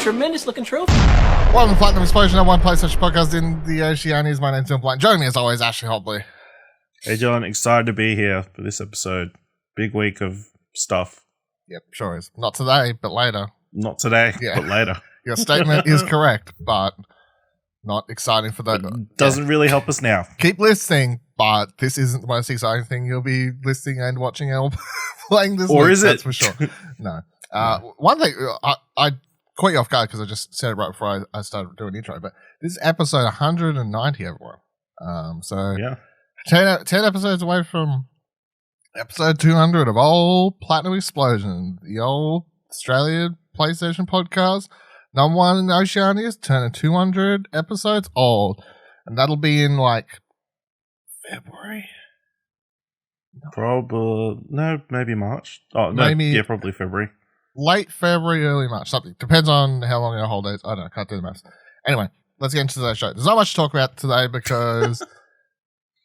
tremendous looking trophy. Welcome to Platinum Explosion, number one PlayStation podcast in the Oceanias. My name's Tim Blunt. Joining me as always, Ashley Hobley. Hey John, excited to be here for this episode. Big week of stuff. Yep, sure is. Not today, but later. Not today, but later. Your statement is correct, but not exciting for that. Doesn't really help us now. Keep listening, but this isn't the most exciting thing you'll be listening and watching and playing this or week, is it? That's for sure. No. One thing, I caught you off guard because I just said it right before I started doing the intro, but this is episode 190, everyone. So Yeah. 10 episodes away from episode 200 of old Platinum Explosion, the old Australian PlayStation podcast, number one in Oceania, turning 200 episodes old. And that'll be in like February? Probably, no, maybe March. Oh, no, Maybe- yeah, probably February. Late February, early March, something. Depends on how long our holidays. I don't know, can't do the maths. Anyway, let's get into today's show. There's not much to talk about today because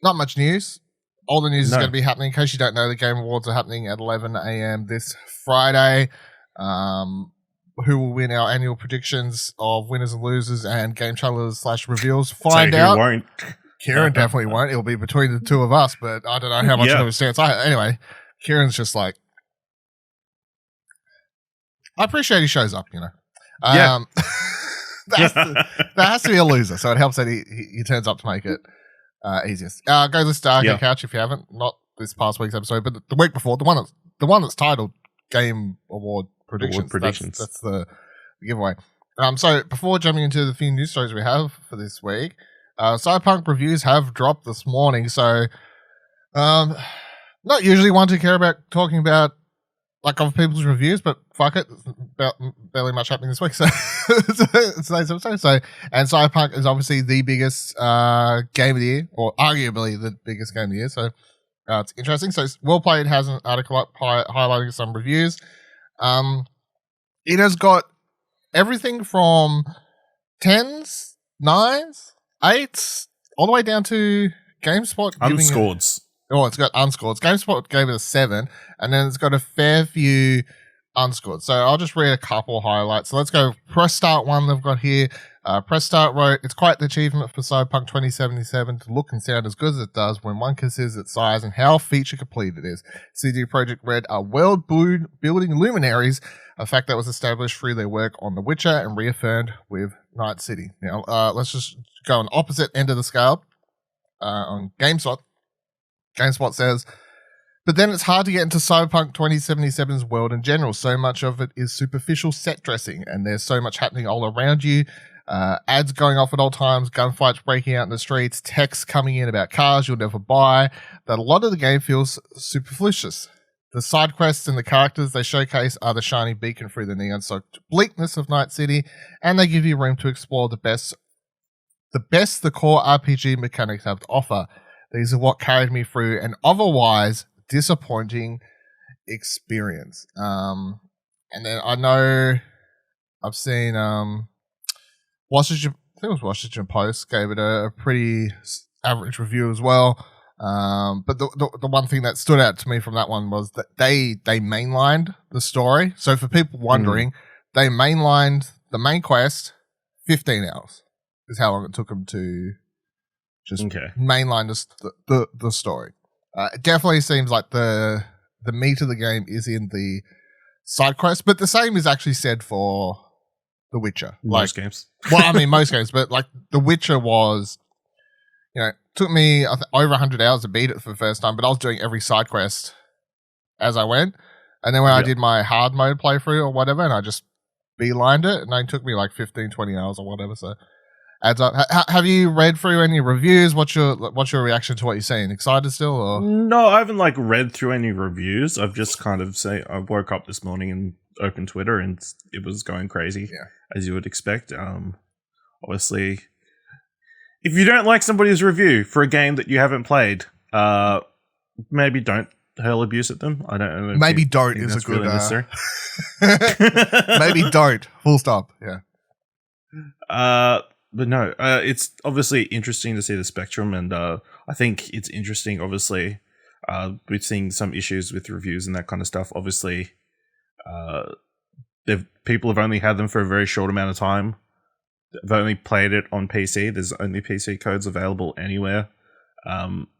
not much news. All the news is going to be happening. In case you don't know, the Game Awards are happening at 11 a.m. this Friday. Who will win our annual predictions of winners and losers and game trailers / reveals? Find out. Who won't. Kieran definitely won't. It'll be between the two of us, but I don't know how much of a stance anyway, Kieran's just like, I appreciate he shows up, you know. That has to be a loser, so it helps that he turns up to make it easiest. Go listen to Arcade Couch if you haven't. Not this past week's episode, but the week before, the one that's titled Game Award Predictions. That's the giveaway. So before jumping into the few news stories we have for this week, Cyberpunk reviews have dropped this morning, so not usually one to care about talking about like other people's reviews, but fuck it, barely much happening this week. So today's episode. So, and Cyberpunk is obviously the biggest game of the year, or arguably the biggest game of the year. So it's interesting. So Well Played has an article up highlighting some reviews. It has got everything from 10s, 9s, 8s, all the way down to GameSpot. Unscored. It's got unscored. GameSpot gave it a 7, and then it's got a fair few unscored. So I'll just read a couple highlights. So let's go. Press Start one they've got here. Press Start wrote, "It's quite the achievement for Cyberpunk 2077 to look and sound as good as it does when one considers its size and how feature complete it is. CD Projekt Red are world-building luminaries, a fact that was established through their work on The Witcher and reaffirmed with Night City." Now, let's just go on the opposite end of the scale on GameSpot. GameSpot says, "But then it's hard to get into Cyberpunk 2077's world in general. So much of it is superficial set dressing, and there's so much happening all around you. Ads going off at all times, gunfights breaking out in the streets, texts coming in about cars you'll never buy, that a lot of the game feels superfluous. The side quests and the characters they showcase are the shiny beacon through the neon-soaked bleakness of Night City, and they give you room to explore the best the core RPG mechanics have to offer. These are what carried me through an otherwise disappointing experience." And then I know I've seen Washington Post gave it a pretty average review as well. But the one thing that stood out to me from that one was that they mainlined the story. So for people wondering, they mainlined the main quest 15 hours is how long it took them to just mainline the story. It definitely seems like the meat of the game is in the side quest, but the same is actually said for The Witcher. Most games. Well, I mean, most games, but like The Witcher was, took me over 100 hours to beat it for the first time, but I was doing every side quest as I went. And then when I did my hard mode playthrough or whatever, and I just beelined it, and it took me like 15, 20 hours or whatever, so adds up. Have you read through any reviews? What's your reaction to what you're seeing? Excited still? Or? No, I haven't read through any reviews. I've just kind of I woke up this morning and opened Twitter and it was going crazy, as you would expect. Obviously, if you don't like somebody's review for a game that you haven't played, maybe don't hurl abuse at them. I don't know. Maybe don't is a good really necessary. Maybe don't. Full stop. Yeah. But no, it's obviously interesting to see the spectrum, and I think it's interesting, obviously, we're seeing some issues with reviews and that kind of stuff. Obviously, people have only had them for a very short amount of time. They've only played it on PC. There's only PC codes available anywhere.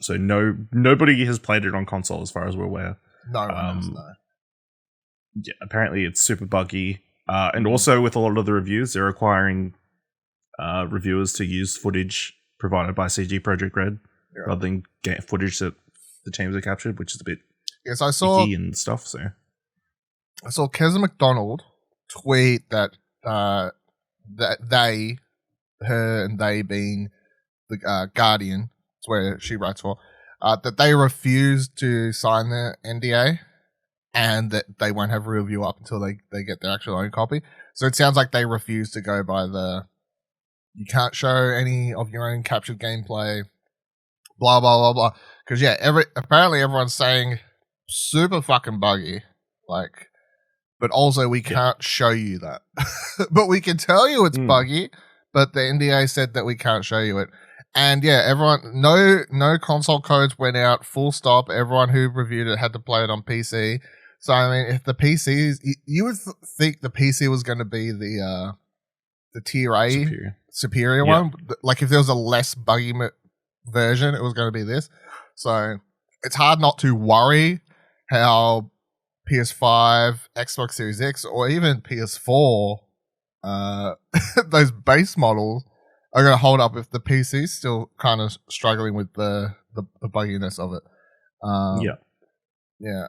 So nobody has played it on console as far as we're aware. No one has, no. Yeah, apparently it's super buggy. And also with a lot of the reviews, they're requiring reviewers to use footage provided by CG Projekt Red rather than get footage that the teams are captured, which is a bit icky and stuff. So I saw Keza McDonald tweet that they being the Guardian, it's where she writes for, that they refused to sign the NDA and that they won't have a review up until they get their actual own copy. So it sounds like they refuse to go by you can't show any of your own captured gameplay, blah, blah, blah, blah. Because, apparently everyone's saying super fucking buggy, but also we can't show you that. But we can tell you it's buggy, but the NDA said that we can't show you it. And everyone, no console codes went out, full stop. Everyone who reviewed it had to play it on PC. So, I mean, if the PCs, you would think the PC was going to be the tier A superior one. Like, if there was a less buggy version, it was going to be this. So, it's hard not to worry how PS5, Xbox Series X, or even PS4, those base models are going to hold up if the PC's still kind of struggling with the bugginess of it. Yeah.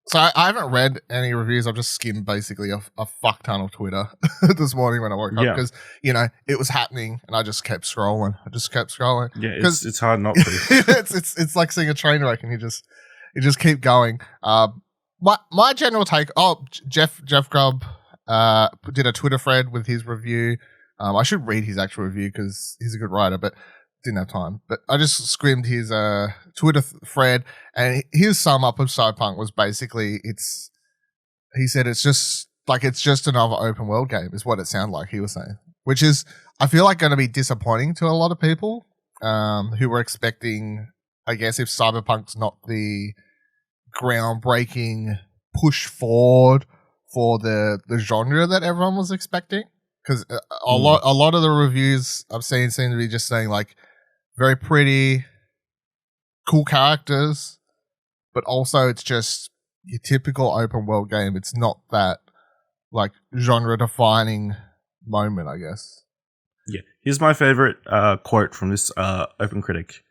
So I haven't read any reviews. I've just skimmed basically a fuck ton of Twitter this morning when I woke up because, it was happening and I just kept scrolling. Yeah, it's hard not to. it's like seeing a train wreck and you just keep going. My general take, Jeff Grubb did a Twitter thread with his review. I should read his actual review because he's a good writer, but didn't have time. But I just skimmed his Twitter thread, and his sum up of Cyberpunk was basically he said it's just another open world game is what it sounded like he was saying, which is I feel like going to be disappointing to a lot of people who were expecting, I guess, if Cyberpunk's not the groundbreaking push forward for the genre that everyone was expecting. Because a lot of the reviews I've seen seem to be just saying like very pretty, cool characters, but also it's just your typical open world game. It's not that like genre defining moment, I guess. Yeah. Here's my favorite quote from this open critic.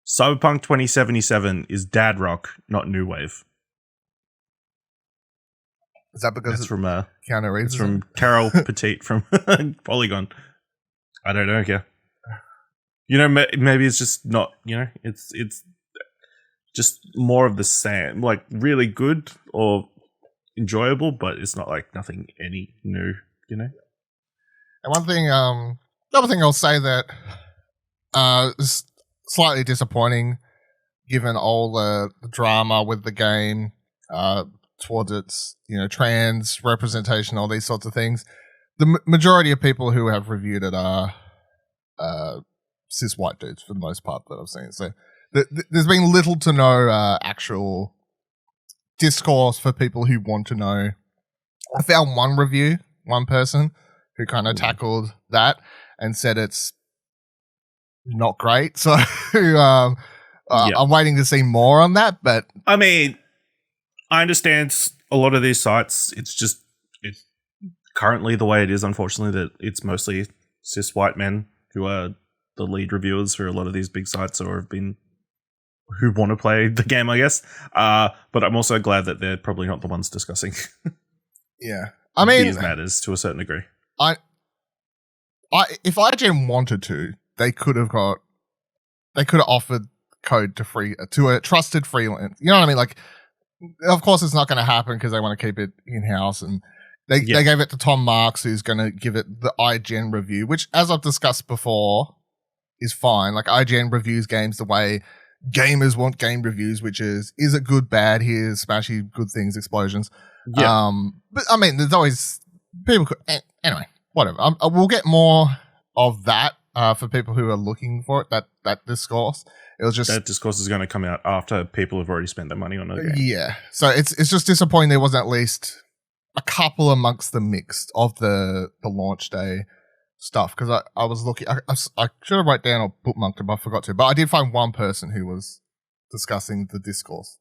Cyberpunk 2077 is dad rock, not new wave. Is that because it's from Keanu Reeves? It's from Carol Petit from Polygon. I don't know. Yeah, maybe it's just not. It's just more of the same. Like really good or enjoyable, but it's not like nothing any new. And one thing, another thing I'll say that is slightly disappointing, given all the drama with the game. Towards its, trans representation, all these sorts of things. The majority of people who have reviewed it are cis white dudes for the most part that I've seen. So there's been little to no actual discourse for people who want to know. I found one person who kind of tackled that and said it's not great. So I'm waiting to see more on that. But I mean, I understand a lot of these sites. It's currently the way it is, unfortunately, that it's mostly cis white men who are the lead reviewers for a lot of these big sites or who want to play the game, I guess. But I'm also glad that they're probably not the ones discussing. Yeah. I mean, these matters to a certain degree. If IGN wanted to, they could have offered code to a trusted freelance. You know what I mean? Like, of course, it's not going to happen because they want to keep it in-house. And they gave it to Tom Marks, who's going to give it the IGN review, which, as I've discussed before, is fine. Like, IGN reviews games the way gamers want game reviews, which is it good, bad, here's smashy, good things, explosions. Yeah. But, I mean, there's always people anyway, whatever. We'll get more of that for people who are looking for it, that discourse. It was just that discourse is going to come out after people have already spent their money on it. Yeah, so it's just disappointing there wasn't at least a couple amongst the mixed of the launch day stuff, because I was looking. I should have wrote down or bookmarked it, but I forgot to. But I did find one person who was discussing the discourse.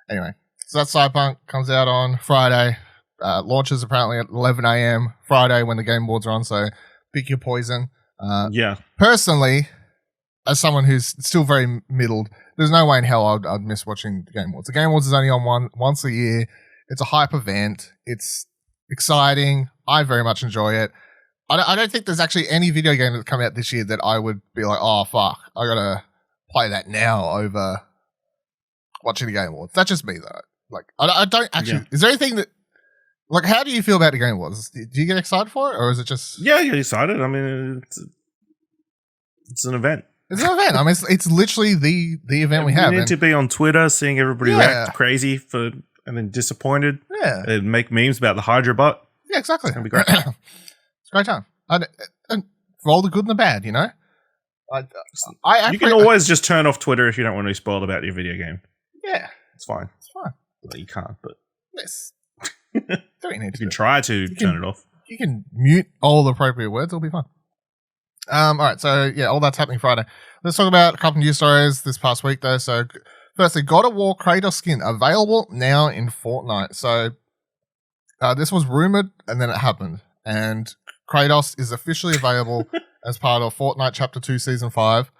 Anyway, so that Cyberpunk comes out on Friday. Launches apparently at 11 a.m. Friday when the Game Awards are on. So pick your poison. Personally, as someone who's still very middled, there's no way in hell I'd miss watching the Game Awards. The Game Awards is only on once a year. It's a hype event. It's exciting. I very much enjoy it. I don't think there's actually any video game that's come out this year that I would be like, oh, fuck, I gotta play that now over watching the Game Awards. That's just me, though. Like, I don't actually... Yeah. Is there anything that... Like, how do you feel about the Game Awards? Do you get excited for it, or is it just... Yeah, I get excited. I mean, it's an event. It's an event. I mean, it's literally the event we have. You need to be on Twitter seeing everybody react crazy and then disappointed. Yeah. And make memes about the Hydra bot. Yeah, exactly. It's going to be great. It's a great time. And for all the good and the bad, you know? You can always just turn off Twitter if you don't want to be spoiled about your video game. Yeah. It's fine. It's fine. Well, you can't, but... Yes. Don't need to. You can try to turn it off. You can mute all the appropriate words. It'll be fun. All right. So, yeah, all that's happening Friday. Let's talk about a couple of news stories this past week, though. So, firstly, God of War Kratos skin available now in Fortnite. So, this was rumored, and then it happened. And Kratos is officially available as part of Fortnite Chapter 2 Season 5.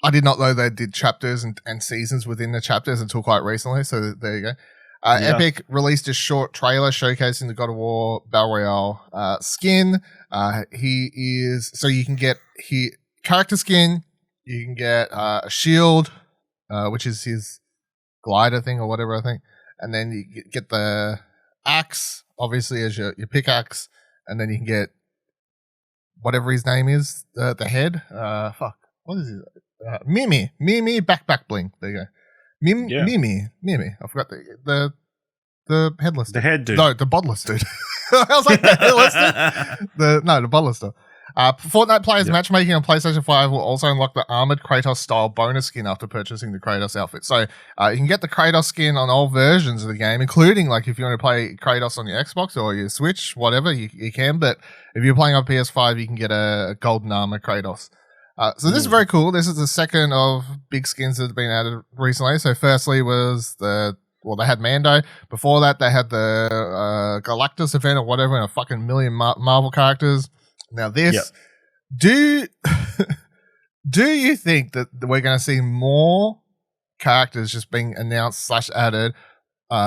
I did not know they did chapters and seasons within the chapters until quite recently, so there you go. Epic released a short trailer showcasing the God of War Battle Royale skin. He is... So you can get character skin, you can get a shield, which is his glider thing or whatever, I think. And then you get the axe, obviously, as your pickaxe. And then you can get whatever his name is, the head. What is it? Mimi backpack bling. There you go. Mimi. I forgot the headless. The head dude. No, the bodless dude. I was like, the headless dude? The bodless dude. Fortnite players matchmaking on PlayStation 5 will also unlock the armored Kratos style bonus skin after purchasing the Kratos outfit. So you can get the Kratos skin on all versions of the game, including like if you want to play Kratos on your Xbox or your Switch, whatever, you can. But if you're playing on PS5, you can get a golden armor Kratos. So this is very cool. This is the second of big skins that have been added recently. So firstly was they had Mando. Before that, they had the Galactus event or whatever, and a fucking million Marvel characters. Now this, do you think that we're going to see more characters just being announced / added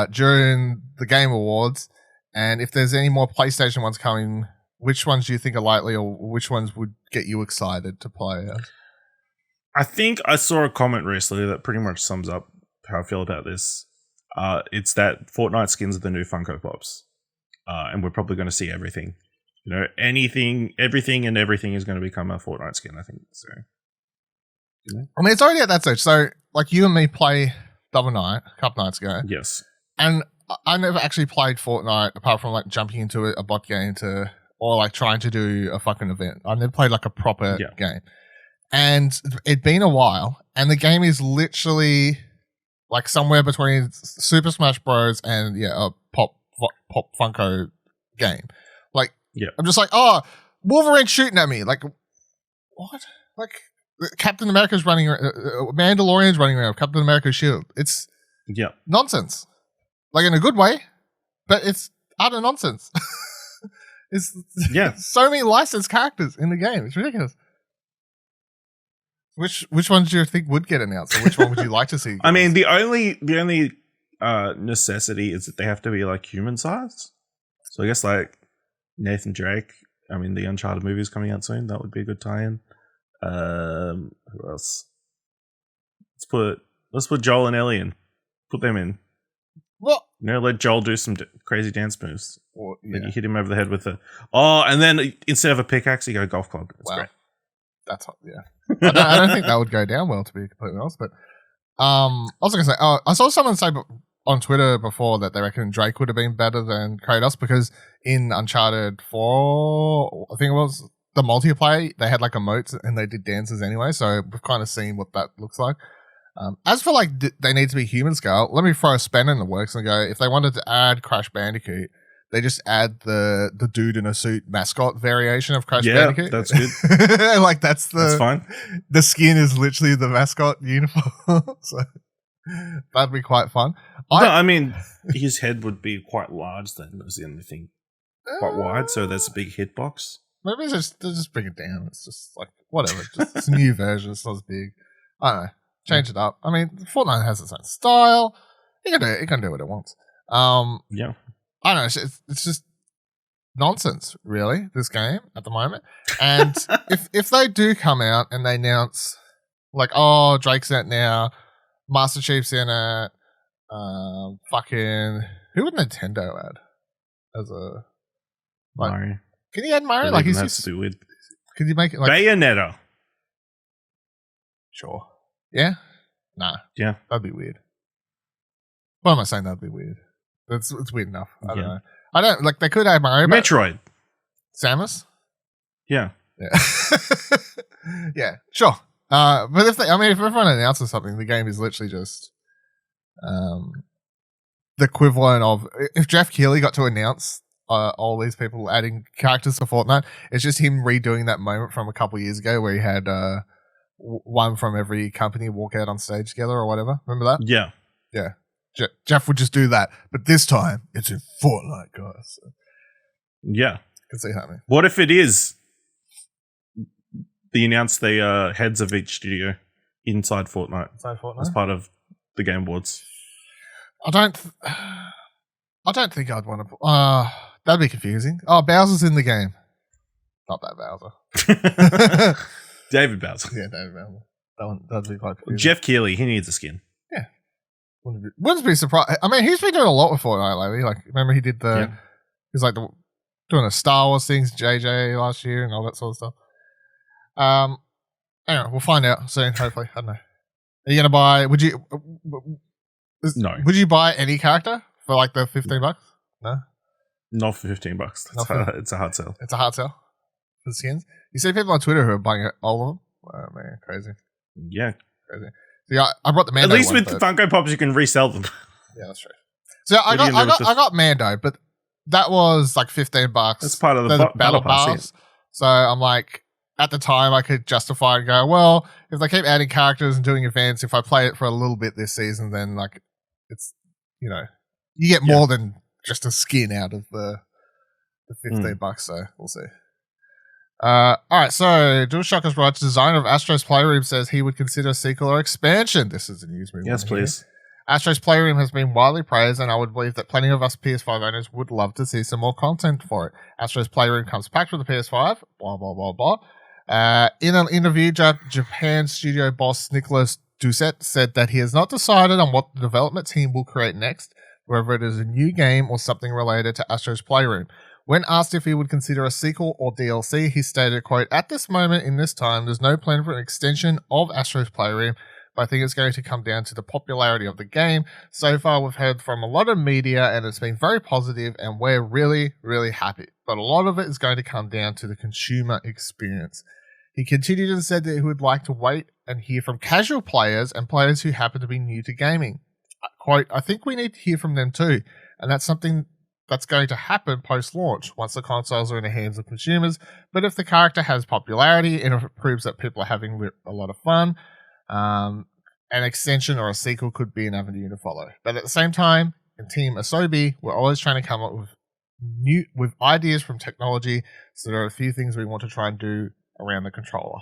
during the Game Awards? And if there's any more PlayStation ones coming, which ones do you think are likely, or which ones would get you excited to play? I think I saw a comment recently that pretty much sums up how I feel about this. It's that Fortnite skins are the new Funko Pops. And we're probably going to see everything. You know, everything is going to become a Fortnite skin, I think. So, I mean, it's already at that stage. So, like, you and me play Double Night a couple nights ago. Yes. And I never actually played Fortnite apart from, like, jumping into a bot game or, like, trying to do a fucking event. I never played, like, a proper game. And it'd been a while, and the game is literally, like, somewhere between Super Smash Bros. And, a Pop Funko game. Like, I'm just like, oh, Wolverine's shooting at me. Like, what? Like, Captain America's running around, Mandalorian's running around with Captain America's shield. It's nonsense. Like, in a good way, but it's utter nonsense. It's so many licensed characters in the game. It's ridiculous. Which ones do you think would get announced, or which one would you like to see? I mean, the only necessity is that they have to be like human sized. So I guess like Nathan Drake. I mean, the Uncharted movie is coming out soon. That would be a good tie-in. Who else? Let's put Joel and Ellie in. Put them in. What? You know, let Joel do some crazy dance moves. Then you hit him over the head with and then instead of a pickaxe, you go golf club. That's great. That's hot. Yeah. I don't think that would go down well, to be completely honest. But I was going to say, I saw someone say on Twitter before that they reckon Drake would have been better than Kratos because in Uncharted 4, I think it was, the multiplayer, they had like emotes and they did dances anyway. So we've kind of seen what that looks like. As for like they need to be human scale, let me throw a spanner in the works and go, if they wanted to add Crash Bandicoot, they just add the dude in a suit mascot variation of Crash Bandicoot. That's good. Like that's fine. The skin is literally the mascot uniform. So that'd be quite fun. I mean, his head would be quite large then, was the only thing. Quite wide, so that's a big hitbox. Maybe just bring it down. It's just like, whatever. It's a new version. It's not as big. I don't know. Change it up. I mean, Fortnite has its own style. It can do what it wants. Yeah. I don't know. It's just nonsense, really, this game at the moment. And if they do come out and they announce, like, oh, Drake's in it now, Master Chief's in it, fucking, who would Nintendo add as a, like, Mario. Can you add Mario? Like, that's too weird. Could you make it like Bayonetta? Sure. Yeah? Nah. Yeah. That'd be weird. Why am I saying that'd be weird? It's weird enough. I don't know. I don't like they could add Mario. Metroid. Samus? Yeah. Yeah. Yeah, sure. But if everyone announces something, the game is literally just the equivalent of if Jeff Keighley got to announce all these people adding characters to Fortnite, it's just him redoing that moment from a couple of years ago where he had one from every company walk out on stage together or whatever. Remember that? Yeah. Yeah. Jeff would just do that, but this time it's in Fortnite, guys. So yeah. can see happening. What if it is? They announce the heads of each studio inside Fortnite. As part of the Game Awards. I don't think I'd want to. That'd be confusing. Oh, Bowser's in the game. Not that Bowser. David Bowser. Yeah, David Bowser. That'd be quite confusing. Jeff Keighley, he needs a skin. Yeah. Wouldn't be surprised. I mean, he's been doing a lot with Fortnite lately. Like, remember he did he's like doing the Star Wars things, JJ last year and all that sort of stuff. Anyway, we'll find out soon, hopefully. I don't know. Are you going to buy, No. Would you buy any character for like the $15? No? Not for $15. It's a hard sell. It's a hard sell for the skins. You see people on Twitter who are buying all of them? Oh, man, crazy. Yeah. Crazy. So, yeah, I brought the Mando. At least with the Funko Pops, you can resell them. Yeah, that's true. So I got Mando, but that was like $15. That's part of the battle pass. So I'm like, at the time, I could justify and go, well, if they keep adding characters and doing events, if I play it for a little bit this season, then like it's, you get more than just a skin out of the $15. So we'll see. All right, so DualShockers writes, designer of Astro's Playroom says he would consider a sequel or expansion. This is the news movie. Yes, please. Astro's Playroom has been widely praised, and I would believe that plenty of us PS5 owners would love to see some more content for it. Astro's Playroom comes packed with the PS5, blah, blah, blah, blah. In an interview, Japan studio boss Nicolas Doucet said that he has not decided on what the development team will create next, whether it is a new game or something related to Astro's Playroom. When asked if he would consider a sequel or DLC, he stated, quote, at this moment in this time, there's no plan for an extension of Astro's Playroom, but I think it's going to come down to the popularity of the game. So far, we've heard from a lot of media, and it's been very positive, and we're really, really happy. But a lot of it is going to come down to the consumer experience. He continued and said that he would like to wait and hear from casual players and players who happen to be new to gaming. Quote, I think we need to hear from them too, and that's something that's going to happen post-launch once the consoles are in the hands of consumers. But if the character has popularity and if it proves that people are having a lot of fun, an extension or a sequel could be an avenue to follow. But at the same time, in Team Asobi, we're always trying to come up with ideas from technology. So there are a few things we want to try and do around the controller.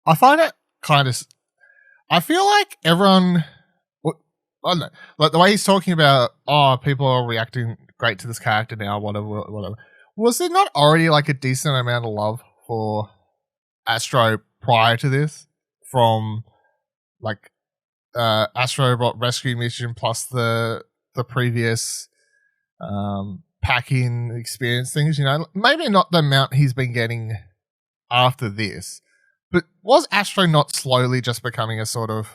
I find it kind of... I feel like everyone... I don't know. Like the way he's talking about, people are reacting great to this character now, whatever. Was there not already like a decent amount of love for Astro prior to this? From like Astro Rescue Mission plus the previous pack-in experience things, maybe not the amount he's been getting after this, but was Astro not slowly just becoming a sort of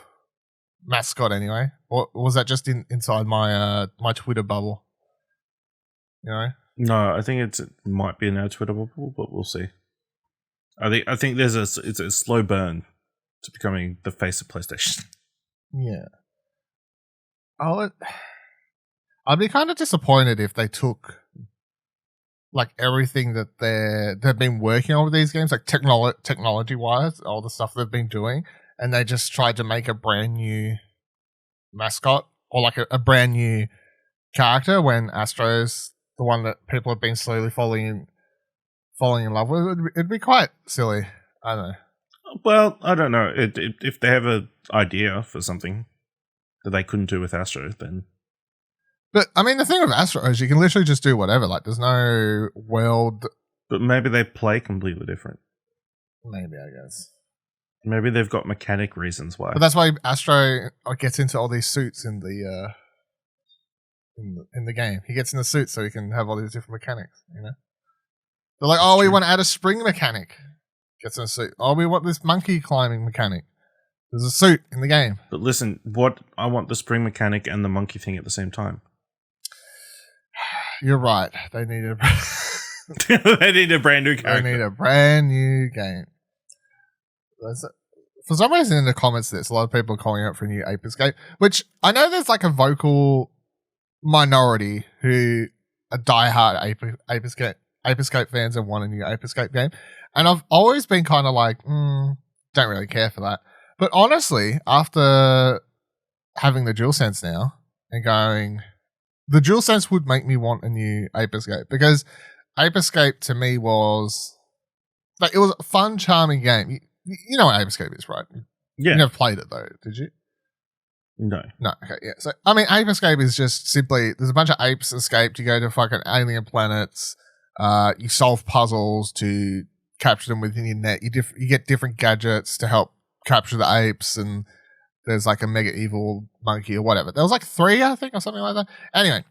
mascot anyway, or was that just inside my my Twitter bubble? No, I think it might be in our Twitter bubble, but we'll see. I think it's a slow burn to becoming the face of PlayStation. Yeah. I'd be kind of disappointed if they took like everything that they've been working on with these games, like technology wise, all the stuff they've been doing, and they just tried to make a brand new mascot or like a brand new character when Astro's the one that people have been slowly falling in love with. It'd be quite silly. I don't know. Well, I don't know. If they have an idea for something that they couldn't do with Astro, then. But I mean, the thing with Astro is you can literally just do whatever. Like, there's no world. But maybe they play completely different. Maybe, I guess. Maybe they've got mechanic reasons why. But that's why Astro gets into all these suits in the game. He gets in the suit so he can have all these different mechanics. You know, they're like, "Oh, we want to add a spring mechanic." Gets in a suit. "Oh, we want this monkey climbing mechanic." There's a suit in the game. But listen, I want the spring mechanic and the monkey thing at the same time. You're right. They need a they need a brand new character. They need a brand new game. For some reason in the comments there's a lot of people calling out for a new Ape Escape, which I know there's like a vocal minority who are diehard Ape Escape fans and want a new Ape Escape game. And I've always been kind of like, don't really care for that. But honestly, after having the DualSense now and going, the DualSense would make me want a new Ape Escape, because Ape Escape to me was like, it was a fun, charming game. You know what Ape Escape is, right? Yeah. You never played it though, did you? No. Okay, yeah. So, I mean, Ape Escape is just simply, there's a bunch of apes escaped, you go to fucking alien planets, you solve puzzles to capture them within your net, you get different gadgets to help capture the apes, and there's like a mega evil monkey or whatever. There was like 3, I think, or something like that. Anyway,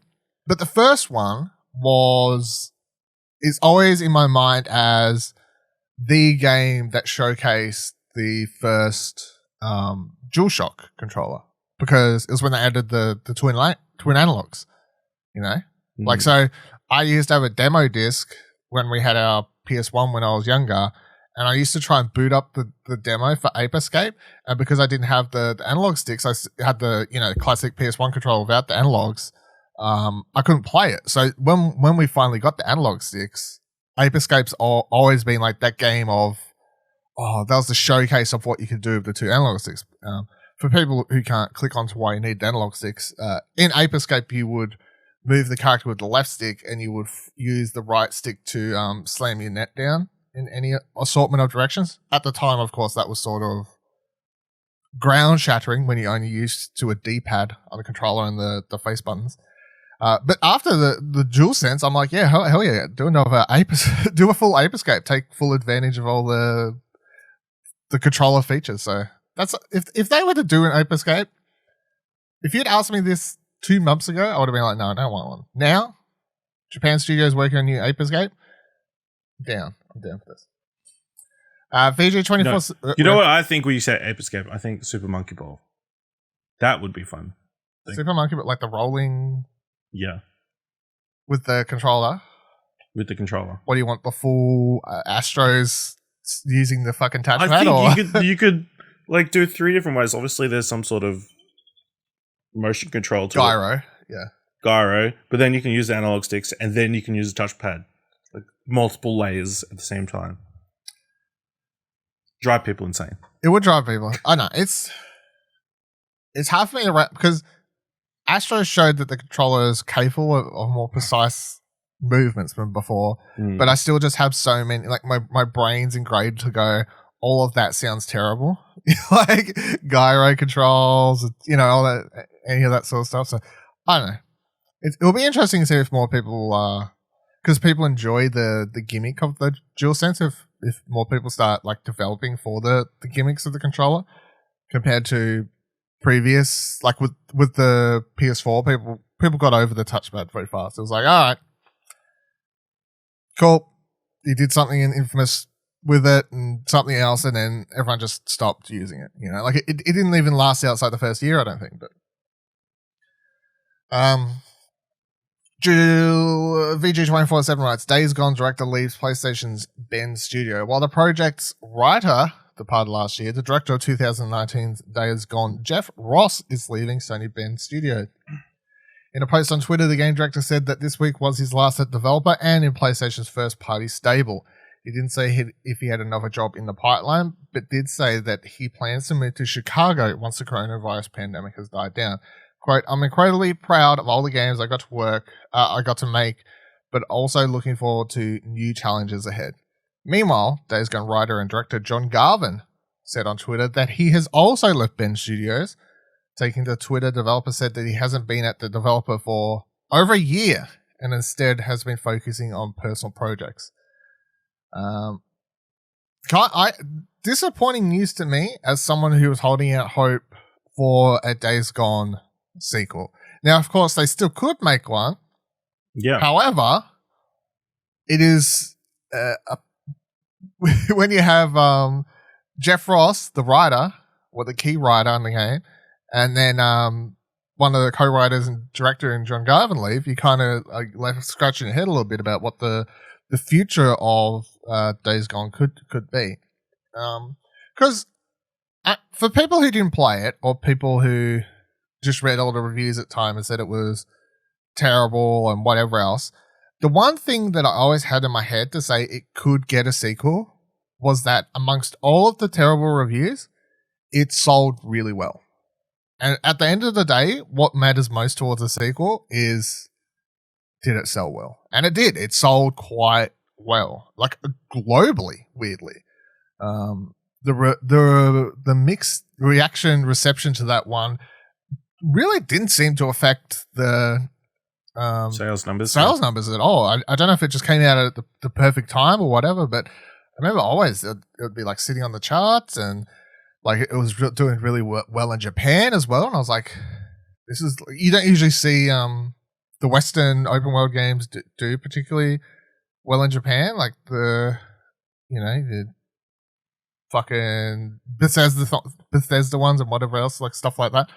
but the first one is always in my mind as the game that showcased the first DualShock controller, because it was when they added the twin analogs, you know? Like, so I used to have a demo disc when we had our PS1 when I was younger, and I used to try and boot up the demo for Ape Escape, and because I didn't have the analog sticks, I had the classic PS1 controller without the analogs. I couldn't play it. So when we finally got the analog sticks, Ape Escape's always been like that game of, that was the showcase of what you could do with the 2 analog sticks. For people who can't click onto why you need the analog sticks, in Ape Escape you would move the character with the left stick, and you would use the right stick to slam your net down in any assortment of directions. At the time, of course, that was sort of ground shattering when you only used to a D-pad on the controller and the face buttons. But after the DualSense, I'm like, yeah, hell yeah, do a full Ape Escape, take full advantage of all the controller features. So that's if they were to do an Ape Escape, if you'd asked me this 2 months ago, I would have been like, no, I don't want one. Now, Japan Studios working on a new Ape Escape. I'm down for this. VG24. No. You know what I think when you say Ape Escape? I think Super Monkey Ball. That would be fun. Super Monkey, but like the rolling. Yeah. With the controller. With the controller. What do you want? The full Astros using the fucking touchpad? I think you could like do 3 different ways. Obviously, there's some sort of motion control to gyro. Yeah. Gyro. But then you can use the analog sticks, and then you can use a touchpad. Like multiple layers at the same time. Drive people insane. It would drive people. I know. It's hard for me to wrap, because Astro showed that the controller is capable of more precise movements than before, but I still just have so many, like my brain's ingrained to go, all of that sounds terrible. Like gyro controls, all that, any of that sort of stuff. So I don't know. It'll be interesting to see if more people, because people enjoy the gimmick of the DualSense, if more people start like developing for the gimmicks of the controller compared to previous, like with the PS4, people got over the touchpad very fast. It was like, all right, cool, you did something in Infamous with it and something else, and then everyone just stopped using it. Like it didn't even last outside the first year, I don't think. But VG247 writes, Days Gone director leaves PlayStation's Bend studio. While the project's writer, departed last year, the director of 2019's Days Gone, Jeff Ross, is leaving Sony Bend Studio. In a post on Twitter, the game director said that this week was his last as developer and in PlayStation's first-party stable. He didn't say if he had another job in the pipeline, but did say that he plans to move to Chicago once the coronavirus pandemic has died down. Quote, I'm incredibly proud of all the games I got to make, but also looking forward to new challenges ahead. Meanwhile, Days Gone writer and director John Garvin said on Twitter that he has also left Bend Studios. Taking to Twitter, developer said that he hasn't been at the developer for over a year and instead has been focusing on personal projects. Disappointing news to me as someone who was holding out hope for a Days Gone sequel. Now, of course, they still could make one. Yeah. However, it is when you have Jeff Ross, the writer, or the key writer on the game, and then one of the co-writers and director and John Garvin leave, you kind of left scratching your head a little bit about what the future of Days Gone could be. Because for people who didn't play it, or people who just read all the reviews at the time and said it was terrible and whatever else, the one thing that I always had in my head to say it could get a sequel was that amongst all of the terrible reviews, it sold really well. And at the end of the day, what matters most towards a sequel is, did it sell well? And it did. It sold quite well, like globally, weirdly. The mixed reception to that one really didn't seem to affect the sales numbers at all. I don't know if it just came out at the perfect time or whatever, but I remember always it would be like sitting on the charts and like it was doing really well in Japan as well. And I was like, this is, you don't usually see the Western open world games do particularly well in Japan, like the fucking Bethesda ones and whatever else, like stuff like that.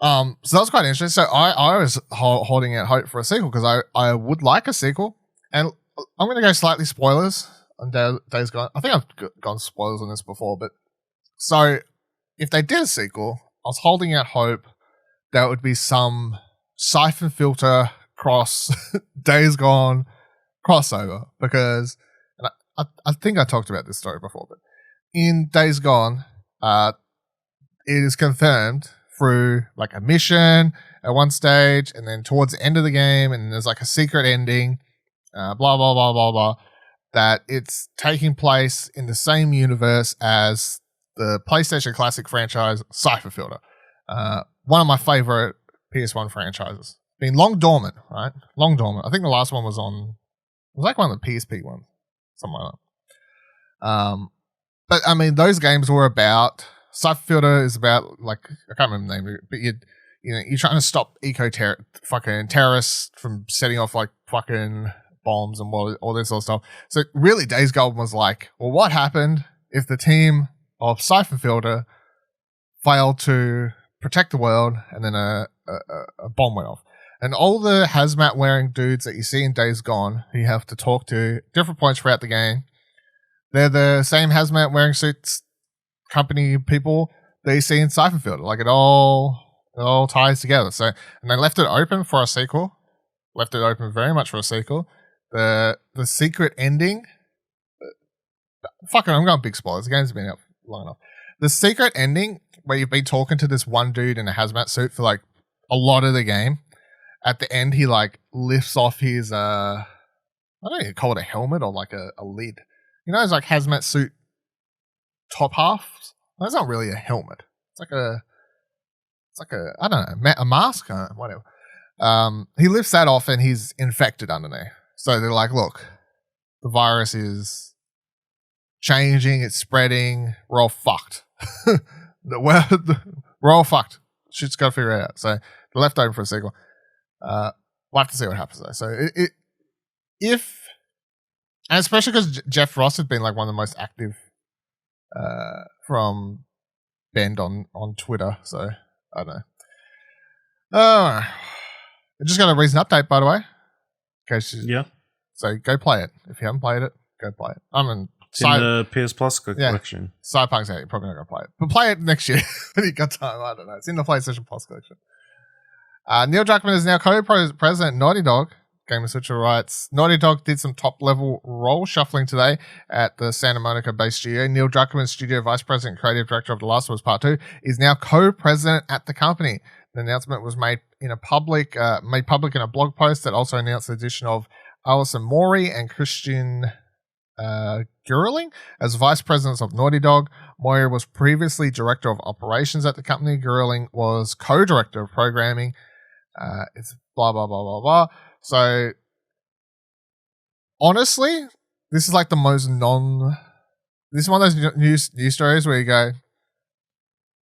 So that was quite interesting. So I was holding out hope for a sequel because I would like a sequel. And I'm going to go slightly spoilers on Days Gone. I think I've gone spoilers on this before, but so if they did a sequel, I was holding out hope that it would be some Siphon Filter cross Days Gone crossover, because and I think I talked about this story before, but in Days Gone, it is confirmed through like a mission at one stage, and then towards the end of the game, and there's like a secret ending, blah blah blah blah blah, that it's taking place in the same universe as the PlayStation Classic franchise Siphon Filter, one of my favorite PS1 franchises. Been long dormant, right? Long dormant. I think the last one was like one of the PSP ones, something like that. But I mean, those games were about, Siphon Filter is about, like, I can't remember the name, but you're trying to stop fucking terrorists from setting off like fucking bombs and all this sort of stuff. So really, Days Gone was like, well, what happened if the team of Siphon Filter failed to protect the world and then a bomb went off? And all the hazmat wearing dudes that you see in Days Gone, who you have to talk to different points throughout the game, they're the same hazmat wearing suits company people that you see in Siphon Filter. Like it all ties together. So, and they left it open for a sequel. Left it open very much for a sequel. The secret ending. Fucking, I'm going big spoilers. The game's been out long enough. The secret ending, where you've been talking to this one dude in a hazmat suit for like a lot of the game. At the end, he like lifts off his I don't know if you call it a helmet or like a lid. You know, it's like hazmat suit top half. That's not really a helmet. It's like a I don't know, a mask, whatever. He lifts that off and he's infected underneath. So they're like, look, the virus is changing, it's spreading, we're all fucked. We're all fucked. Shit's got to figure it out. So they're left open for a sequel. We'll have to see what happens though. So and especially because Jeff Ross had been like one of the most active from Bend on Twitter. So I don't know. I just got a recent update, by the way. Okay, yeah. So go play it. If you haven't played it, go play it. I mean, It's in the PS Plus collection. Cyberpunk's out. You're probably not going to play it. But play it next year when you got time. I don't know. It's in the PlayStation Plus collection. Neil Druckmann is now co-president Naughty Dog. Gamasutra writes, Naughty Dog did some top-level role shuffling today at the Santa Monica-based studio. Neil Druckmann, studio vice president and creative director of The Last of Us Part 2, is now co-president at the company. The announcement was made public in a blog post that also announced the addition of Alison Mori and Christian Gurling as vice presidents of Naughty Dog. Mori was previously director of operations at the company. Gurling was co-director of programming. It's blah, blah, blah, blah, blah. So, honestly, this is like the most this is one of those news stories where you go,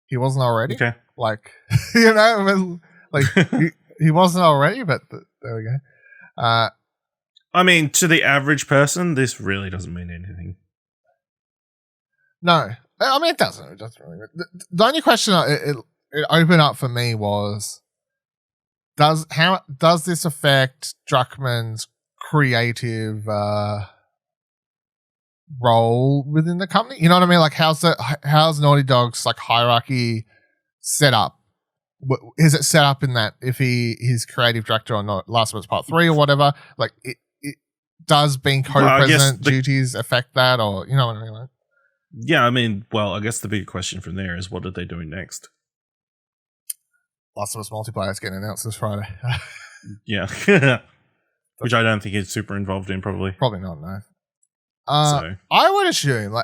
he wasn't already? Okay. Like, you know, like he wasn't already, but there we go. I mean, to the average person, this really doesn't mean anything. No. I mean, it doesn't. It doesn't really. The only question it opened up for me was, how does this affect Druckmann's creative role within the company? You know what I mean? Like, how's Naughty Dog's like hierarchy set up? Is it set up in that if he's creative director or not, Last of Us Part 3 or whatever? Like, it does being co-president duties affect that, or you know what I mean? Like, yeah, I mean, well, I guess the big question from there is what are they doing next? Last of Us multiplayer is getting announced this Friday. Yeah. Which I don't think he's super involved in, probably. Probably not, no. I would assume,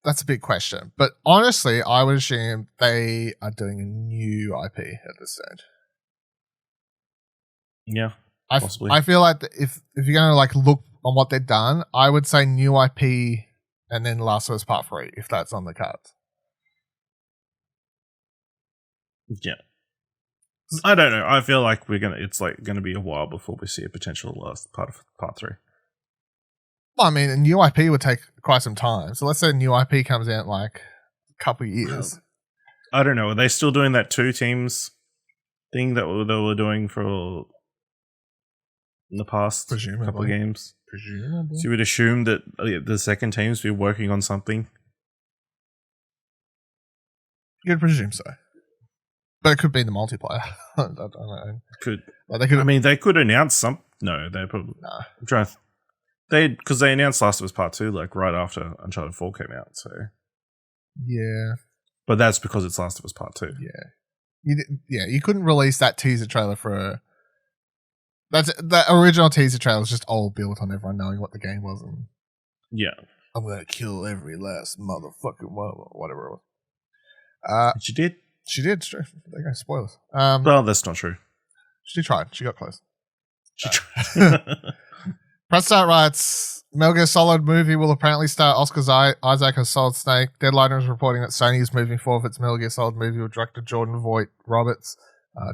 that's a big question, but honestly, I would assume they are doing a new IP at this stage. Yeah, possibly. I feel like if you're going to like look on what they've done, I would say new IP and then Last of Us Part 3, if that's on the cards. Yeah. I don't know. I feel like it's like gonna be a while before we see a potential last part of Part 3. Well, I mean, a new IP would take quite some time. So let's say a new IP comes out in like a couple of years. I don't know. Are they still doing that 2 teams thing that they were doing for in the past couple of games? Presumably. So you would assume that the second teams be working on something? You'd presume so. But it could be the multiplayer. I don't know. Could. Like they could announce some. No, they probably. No. I'm trying to. Because they announced Last of Us Part 2 like right after Uncharted 4 came out. So. Yeah. But that's because it's Last of Us Part 2. Yeah. You couldn't release that teaser trailer for. That original teaser trailer was just all built on everyone knowing what the game was. And yeah. I'm gonna kill every last motherfucking whatever it was. She did. She did. True. There you go. Spoilers. Well, that's not true. She tried. She got close. She tried. Press Start writes, Metal Gear Solid movie will apparently star Oscar Isaac as Solid Snake. Deadline is reporting that Sony is moving forward with its Metal Gear Solid movie with director Jordan Voight Roberts,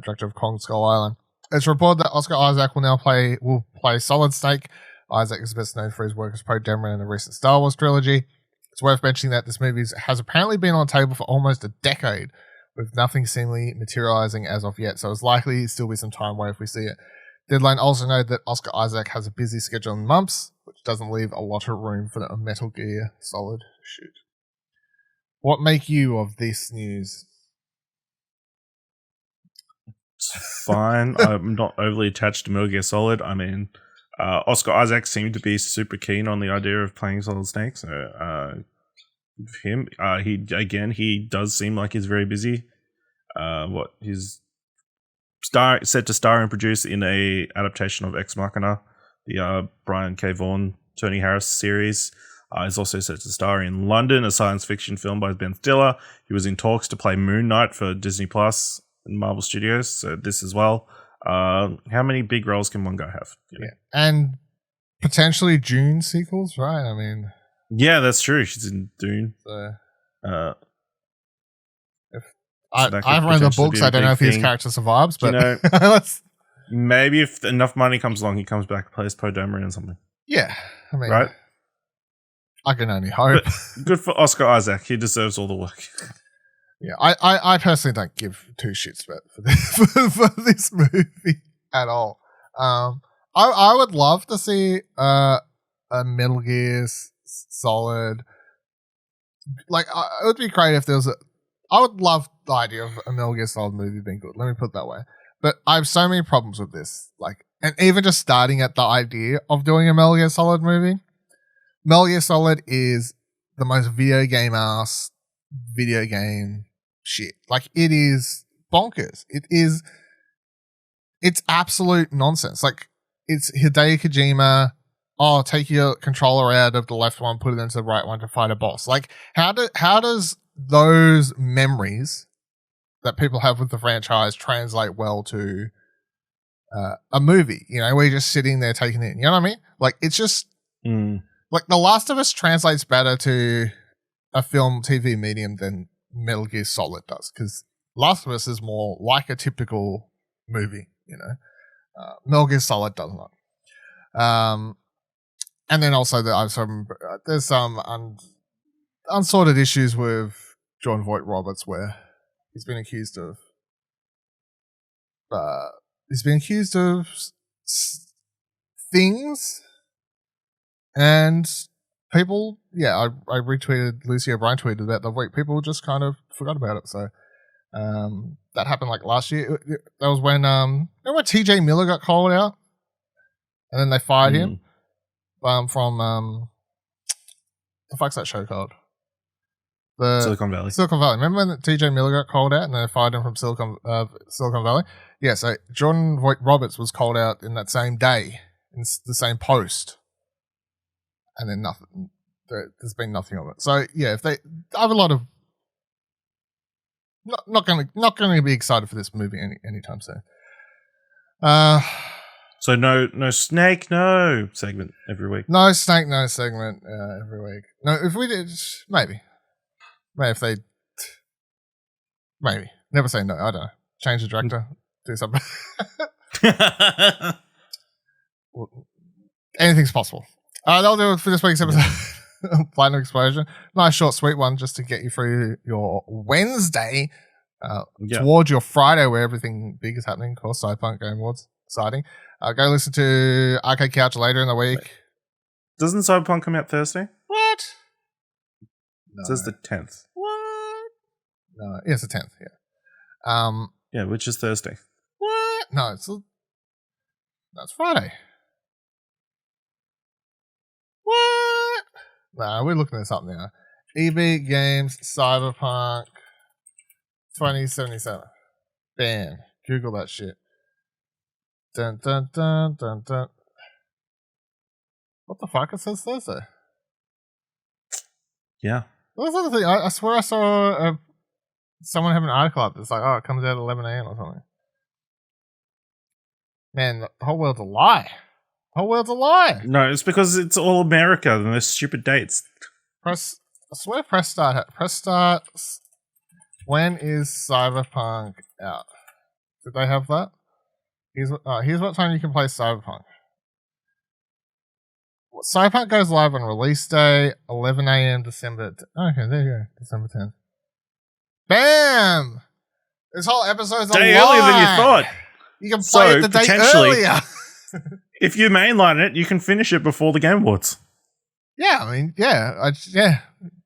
director of Kong Skull Island. It's reported that Oscar Isaac will play Solid Snake. Isaac is best known for his work as Poe Dameron in the recent Star Wars trilogy. It's worth mentioning that this movie has apparently been on the table for almost a decade, with nothing seemingly materializing as of yet, so it's likely to still be some time away if we see it. Deadline also noted that Oscar Isaac has a busy schedule in months, which doesn't leave a lot of room for a Metal Gear Solid shoot. What make you of this news? It's fine. I'm not overly attached to Metal Gear Solid. I mean, Oscar Isaac seemed to be super keen on the idea of playing Solid Snake, so him. He does seem like he's very busy. He's set to star and produce in a adaptation of Ex Machina, the Brian K. Vaughan, Tony Harris series. He's also set to star in London, a science fiction film by Ben Stiller. He was in talks to play Moon Knight for Disney Plus and Marvel Studios, so this as well. How many big roles can one guy have? You know? Yeah. And potentially Dune sequels, right? I mean... Yeah, that's true. She's in Dune. So, I haven't read the books. I don't know if his character survives, but you know, maybe if enough money comes along, he comes back and plays Poe Dameron or something. Yeah, I mean, right? I can only hope. But good for Oscar Isaac. He deserves all the work. Yeah, I personally don't give two shits for this movie at all. I would love to see a Metal Gear Solid. Like, it would be great if there was I would love the idea of a Metal Gear Solid movie being good. Let me put it that way. But I have so many problems with this. Like, and even just starting at the idea of doing a Metal Gear Solid movie. Metal Gear Solid is the most video game shit. Like, it is bonkers. It's absolute nonsense. Like, it's Hideo Kojima. Oh, take your controller out of the left one, put it into the right one to fight a boss. Like, how does those memories that people have with the franchise translate well to a movie? You know, where you're just sitting there taking it in. You know what I mean? Like, it's just like The Last of Us translates better to a film TV medium than Metal Gear Solid does, because Last of Us is more like a typical movie. You know, Metal Gear Solid does not. And then also there's some unsorted issues with John Voight Roberts, where he's been accused of things, and people. Yeah, I retweeted. Lucy O'Brien tweeted about the week. People just kind of forgot about it. So that happened like last year. That was when remember when TJ Miller got called out, and then they fired him. From the fuck's that show called? Silicon Valley. Silicon Valley. Remember when TJ Miller got called out and they fired him from Silicon Valley? Yeah, so Jordan Voight Roberts was called out in that same day, in the same post. And then nothing. There's been nothing of it. So yeah, if they I have a lot of not gonna be excited for this movie anytime soon. So no snake, no segment every week. No snake, no segment every week. No, if we did, maybe if they, maybe never say no. I don't know. Change the director, do something. Anything's possible. That'll do it for this week's episode. Platinum Explosion. Nice short, sweet one, just to get you through your Wednesday towards your Friday, where everything big is happening. Of course, Cyberpunk Game Awards, exciting. Go listen to Arcade Couch later in the week. Wait. Doesn't Cyberpunk come out Thursday? What? No. It says the 10th. What? No, it's the 10th, yeah. Yeah, which is Thursday. What? No, it's Friday. What? No, we're looking at something now. EB Games Cyberpunk 2077. Bam. Google that shit. Dun, dun, dun, dun, dun. What the fuck? It says Thursday. Yeah. What was the other thing? I swear I saw someone have an article up that's like, oh, it comes out at 11 a.m. or something. Man, the whole world's a lie. The whole world's a lie. No, it's because it's all America and there's stupid dates. I swear press start. Press start. When is Cyberpunk out? Did they have that? Here's what time you can play Cyberpunk. Cyberpunk goes live on release day, 11 a.m. December. Okay, there you go. December 10th. Bam! This whole episode's a lie. Day earlier than you thought. You can play it the day earlier. If you mainline it, you can finish it before the Game Awards. Yeah, I mean, yeah.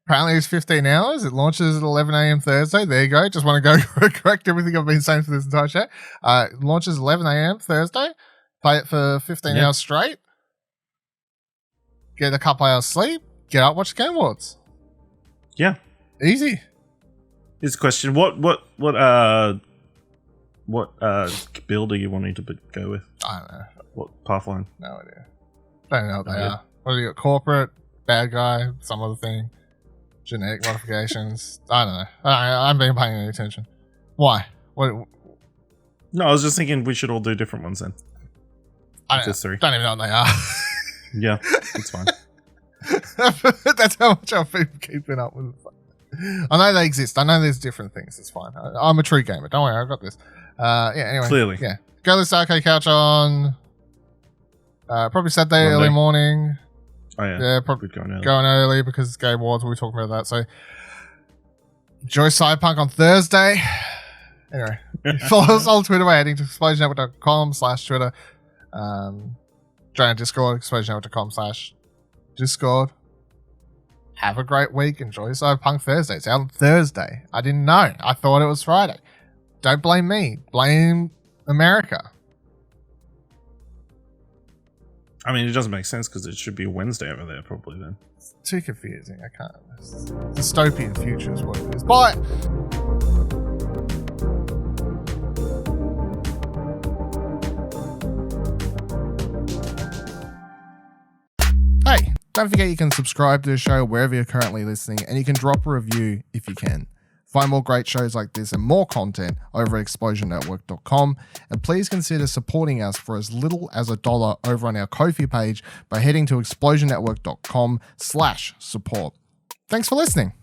Apparently it's 15 hours. It launches at 11 a.m. Thursday. There you go. Just want to go correct everything I've been saying for this entire show. It launches 11 a.m. Thursday. Play it for 15 hours straight. Get a couple hours sleep. Get up, watch the Game Awards. Yeah. Easy. Here's a question. What build are you wanting to go with? I don't know. What Pathline? No idea. Don't know what they are. What do you got? Corporate, bad guy, some other thing, genetic modifications. I don't know. I haven't been paying any attention. Why? What? No, I was just thinking we should all do different ones then. I don't even know what they are. Yeah, it's fine. That's how much I've been keeping up with. I know they exist. I know there's different things. It's fine. I'm a true gamer. Don't worry, I've got this. Anyway. Clearly. Yeah. Go to the Arcade Couch on probably Saturday, Monday. early morning. Oh, yeah. Yeah, probably going early because it's Game Awards. We'll be talking about that. So, enjoy Cyberpunk on Thursday. Anyway, follow us on Twitter by heading to explosionnetwork.com/Twitter. Join our Discord, explosionnetwork.com/Discord. Have a great week. Enjoy Cyberpunk Thursday. It's out on Thursday. I didn't know. I thought it was Friday. Don't blame me. Blame America. I mean, it doesn't make sense because it should be Wednesday over there probably then. It's too confusing. I can't. Dystopian future is what it is. Bye. Hey, don't forget you can subscribe to the show wherever you're currently listening, and you can drop a review if you can. Find more great shows like this and more content over at explosionnetwork.com, and please consider supporting us for as little as $1 over on our Ko-fi page by heading to explosionnetwork.com/support. Thanks for listening.